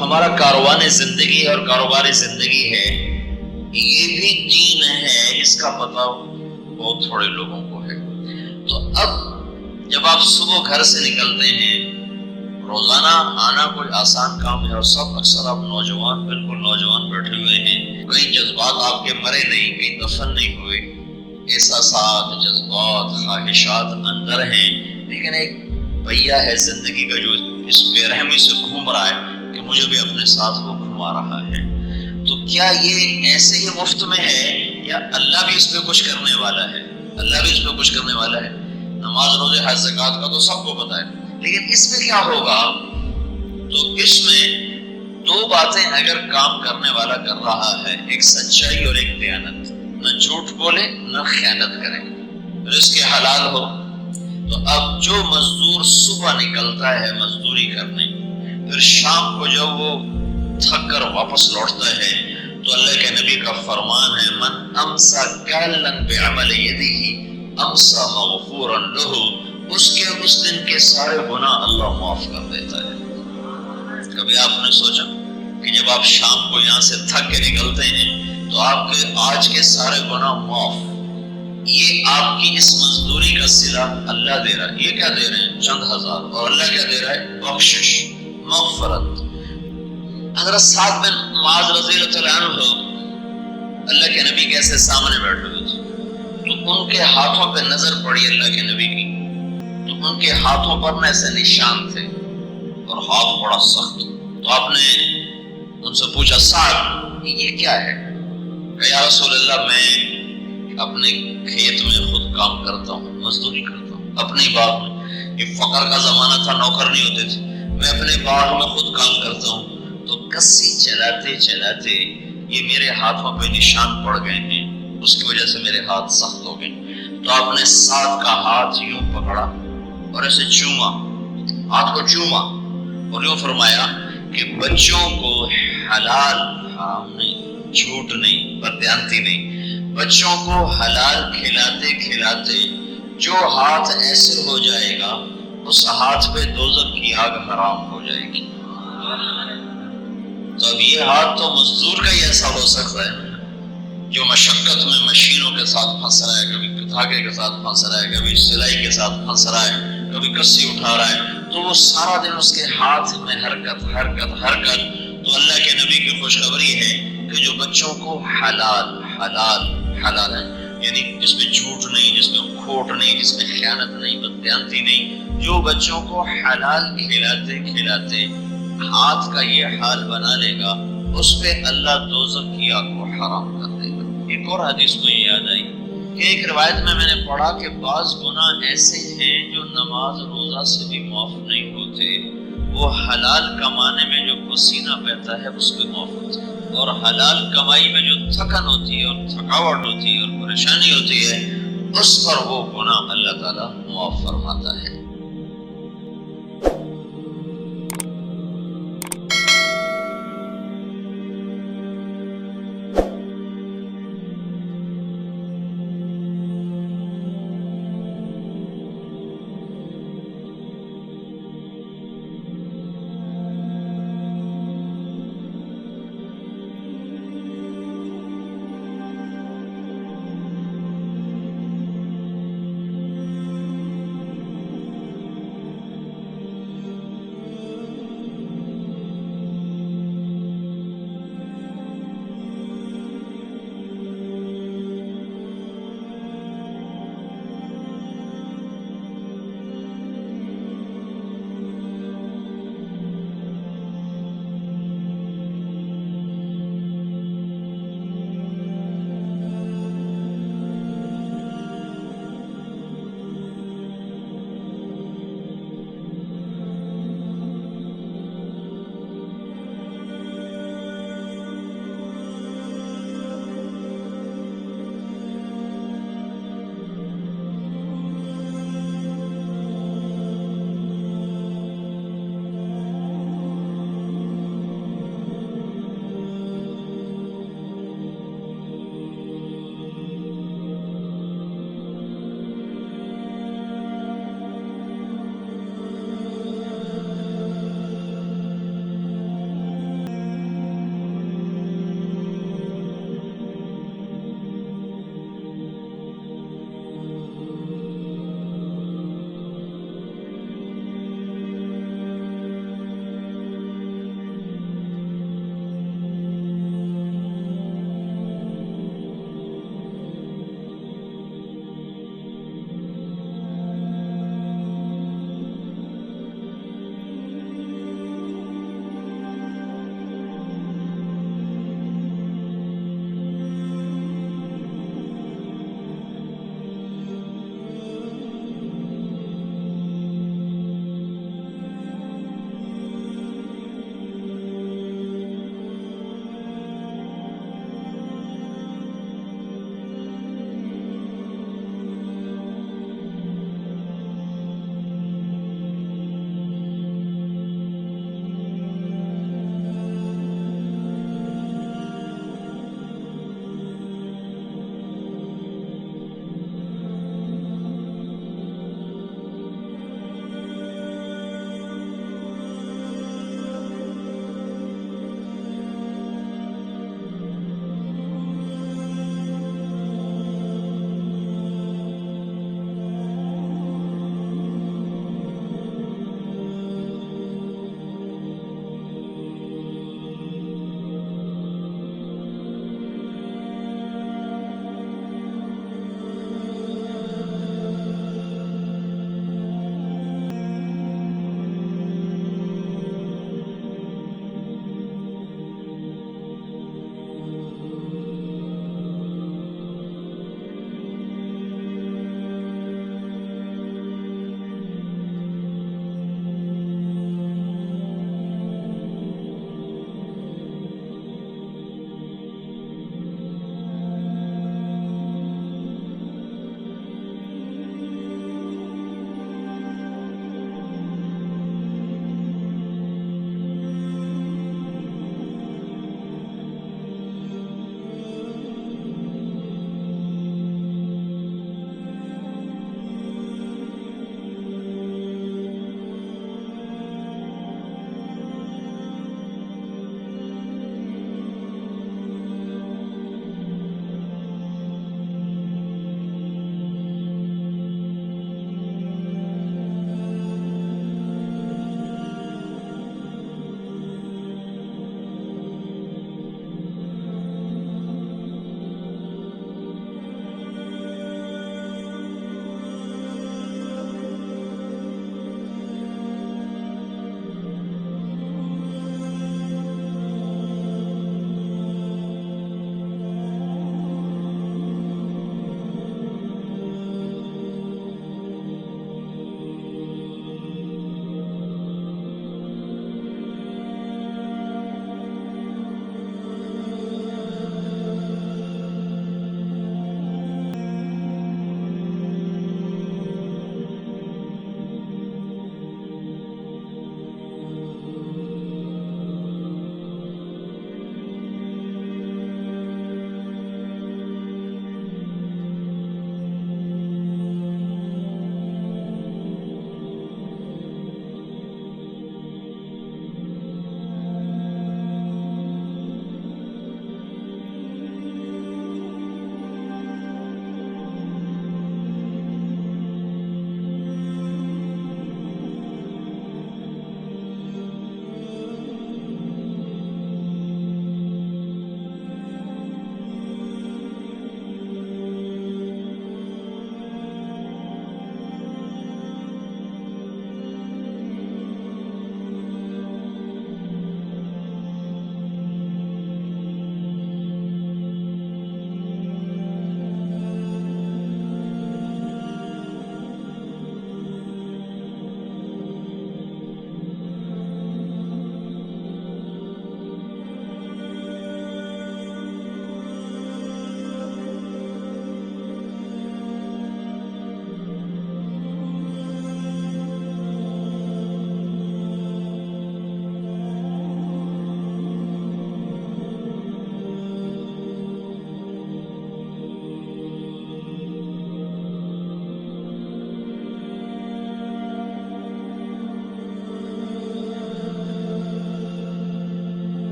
ہمارا کاروان زندگی اور کاروباری زندگی ہے، یہ بھی دین ہے، اس کا پتہ بہت تھوڑے لوگوں کو ہے۔ تو اب جب آپ صبح گھر سے نکلتے ہیں، روزانہ آنا کوئی آسان کام ہے، اور سب اکثر آپ نوجوان، بالکل نوجوان بیٹھے ہوئے ہیں، کئی جذبات آپ کے مرے نہیں، کہیں دفن نہیں ہوئے، احساسات، جذبات، خواہشات اندر ہیں، لیکن ایک پہیہ ہے زندگی کا جو اس بے رحمی سے گھوم رہا ہے کہ مجھے بھی اپنے ساتھ وہ گھما رہا ہے۔ تو کیا یہ ایسے ہی مفت میں ہے، یا اللہ بھی اس پہ کچھ کرنے والا ہے؟ اللہ بھی اس پہ کچھ کرنے والا ہے۔ نماز، روزے، حج، زکوٰۃ کا تو سب کو پتہ ہے، لیکن اس میں کیا ہوگا؟ تو اس میں دو باتیں اگر کام کرنے والا کر رہا ہے، ایک سچائی اور ایک دیانت، نہ جھوٹ بولے نہ خیانت کرے، رزق حلال ہو۔ تو اب جو مزدور صبح نکلتا ہے مزدوری کرنے، پھر شام کو جب وہ تھک کر واپس لوٹتا ہے، تو اللہ کے نبی کا فرمان ہے، من امسا کالن بعمل یدہ امسا مغفورا لہ، اس کے اس دن کے سارے گناہ اللہ معاف کر دیتا ہے۔ کبھی آپ نے سوچا کہ جب آپ شام کو یہاں سے تھک کے نکلتے ہیں تو آپ کے آج کے سارے گناہ معاف، یہ آپ کی اس مزدوری کا صلہ اللہ دے رہا ہے۔ یہ کیا دے رہے ہیں؟ چند ہزار، اور اللہ کیا دے رہا ہے؟ بخشش، مغفرت۔ حضرت سعد بن معاذ رضی اللہ عنہ، اللہ کے نبی کیسے سامنے بیٹھے ہوئے تھے، تو ان کے ہاتھوں پہ نظر پڑی اللہ کے نبی کی، تو ان کے ہاتھوں پر ایسے نشان تھے اور ہاتھ بڑا سخت۔ تو آپ نے ان سے پوچھا، سعد یہ کیا ہے؟ کہ یا رسول اللہ، میں اپنے کھیت میں خود کام کرتا ہوں، مزدوری کرتا ہوں اپنے باغ میں۔ یہ فقر کا زمانہ تھا، نوکر نہیں ہوتے تھے، میں اپنے باغ میں خود کام کرتا ہوں۔ تو کسی چلاتے چلاتے یہ میرے ہاتھوں پہ نشان پڑ گئے ہیں، اس کی وجہ سے میرے ہاتھ سخت ہو گئے۔ تو آپ نے سعد کا ہاتھ یوں پکڑا اور ایسے چوما، ہاتھ کو چوما، اور یوں فرمایا کہ بچوں کو حلال، حرام نہیں، جھوٹ نہیں، بددیانتی نہیں، بچوں کو حلال کھلاتے کھلاتے جو ہاتھ ایسے ہو جائے گا، اس ہاتھ پہ دوزخ کی آگ حرام ہو جائے گی۔ تو اب یہ ہاتھ تو مزدور کا ہی ایسا ہو سکتا ہے جو مشقت میں مشینوں کے ساتھ پھنس رہا ہے، کبھی دھاگے کے ساتھ پھنس رہا ہے، کبھی سلائی کے ساتھ پھنس رہا ہے، کبھی کسی اٹھا رہا ہے، تو وہ سارا دن اس کے ہاتھ میں حرکت حرکت حرکت۔ تو اللہ کے نبی کی خوشخبری ہے کہ جو بچوں کو حلال حلال حلال ہے، یعنی جس میں جھوٹ نہیں، جس میں کھوٹ نہیں، جس میں خیانت نہیں، بددیانتی نہیں، جو بچوں کو حلال کھلاتے کھلاتے ہاتھ کا یہ حال بنا لے گا، اس پہ اللہ دوزخ کی آگ کو حرام کر دے گا۔ ایک اور حدیث کو یاد آئی کہ ایک روایت میں نے پڑھا کہ بعض گناہ ایسے ہیں جو نماز روزہ سے بھی معاف نہیں ہوتے، وہ حلال کمانے میں جو پسینہ بہتا ہے اس پہ معاف ہوتے ہیں، اور حلال کمائی میں جو تھکن ہوتی ہے اور تھکاوٹ ہوتی ہے اور پریشانی ہوتی ہے، اس پر وہ گناہ اللہ تعالیٰ معاف فرماتا ہے۔